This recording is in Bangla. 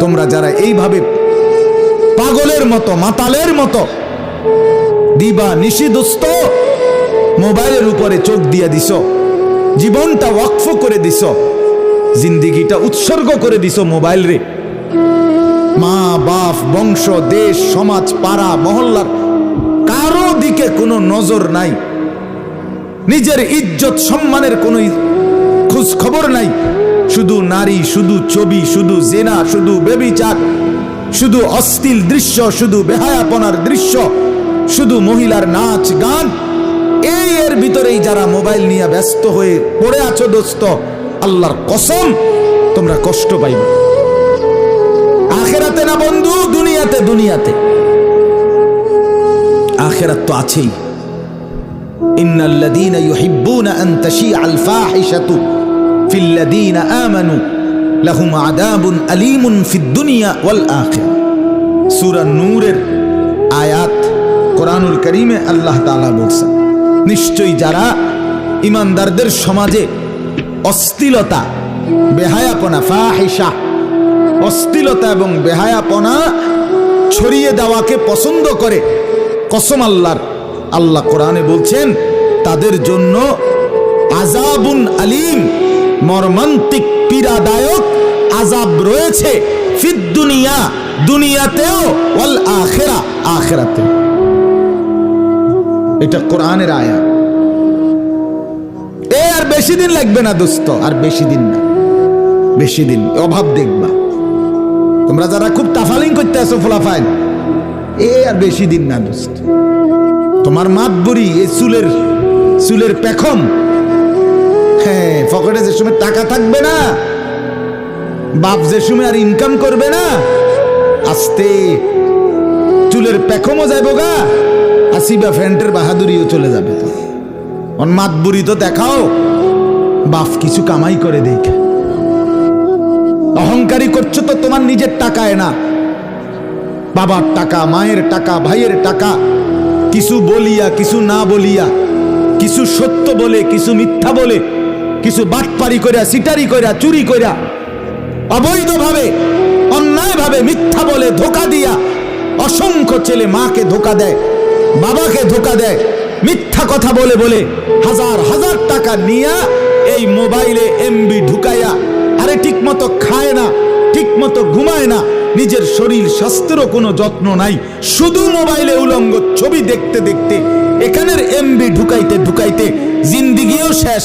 তোমরা যারা এইভাবে পাগলের মতো মাতালের মতো দিবা নিশিদোস্ত মোবাইলের উপরে চোখ দিয়ে দিছ, জীবনটা ওয়াকফ করে দিছ, জিন্দিগিটা উৎসর্গ করে দিছ মোবাইল রে, মা বাপ বংশ দেশ সমাজ পাড়া মহল্লার কারো দিকে কোনো নজর নাই, নিজের ইজ্জত সম্মানের কোনো খোঁজ খবর নাই, শুধু নারী, শুধু ছবি, শুধু জেনা, শুধু ব্যভিচার, শুধু অশ্লীল দৃশ্য, শুধু বেহায়াপনার দৃশ্য, শুধু মহিলার নাচ গান। এর ভিতরেই যারা মোবাইল নিয়ে ব্যস্ত হয়ে পড়ে আছো দোস্ত, আল্লাহর কসম তোমরা কষ্ট পাইবে। আখেরাতে না বন্ধু, দুনিয়াতে। দুনিয়াতে আখেরাত তো আছেই। ইন্নাল্লাযীনা ইউহিব্বুনা আন তাশিআল ফাহিশাতু ফিল্লাযীনা আমানু লাহুম আযাবুন আলীমুন ফিদ দুনিয়া ওয়াল আখিরা। সূরা নূরের আয়াত, কোরআনুল কারীমে আল্লাহ তাআলা বলেছেন, নিশ্চয়ই যারা ইমানদারদের সমাজে অশ্লীলতা বেহায়াপনা, ফাহিশা অশ্লীলতা এবং বেহায়াপনা ছড়িয়ে দেওয়াকে পছন্দ করে, কসম আল্লাহর, আল্লাহ কোরআনে বলছেন তাদের জন্য আযাবুন আলীম, মর্মান্তিক পীড়াদায়ক আযাব রয়েছে, ফিদ দুনিয়া, দুনিয়াতেও, ওয়াল আখিরা, আখিরাতে। এটা কোরআনের আয়াত। আর বেশি দিন লাগবে না দোস্ত, আর বেশি দিন না, বেশি দিন অভাব দেখবা তোমরা যারা খুব তাফালিং করতে আসো ফলাফাইল, আর বেশি দিন না দোস্ত। তোমার মাতবুরি, এই চুলের পেখম, হ্যাঁ পকেটে যে সময় টাকা থাকবে না, বাপ যে সময় আর ইনকাম করবে না, আস্তে চুলের পেখমও যাইব গা, আসিবা ফ্যান্টের বাহাদুরিও চলে যাবে। তো মাতবুরি তো দেখাও, বাপ কিছু কামাই করে দেখে। অহংকারী করছো তো তোমার নিজের টাকায় না, বাবার টাকা, মায়ের টাকা, ভাইয়ের টাকা, কিছু বলিয়া কিছু না বলিয়া, কিছু সত্য বলে কিছু মিথ্যা বলে, কিছু বাটপারি কইরা, সিটারি কইরা, চুরি কইরা, অবৈধভাবে অন্যায়ভাবে মিথ্যা বলে ধোকা দিয়া অসংখ্য ছেলে মাকে ধোকা দেয়, বাবাকে ধোকা দেয়, মিথ্যা কথা বলে বলে হাজার হাজার টাকা নিয়া এই মোবাইলে এমবি ঢুকাইয়া, আরে ঠিক মতো খায় না, ঠিক মতো ঘুমায় না, নিজের শরীর স্বাস্থ্যেরও কোনো যত্ন নাই, শুধু মোবাইলে উলঙ্গ ছবি দেখতে দেখতে এখানের এমবি ঢুকাইতে ঢুকাইতে জিন্দিগিও শেষ।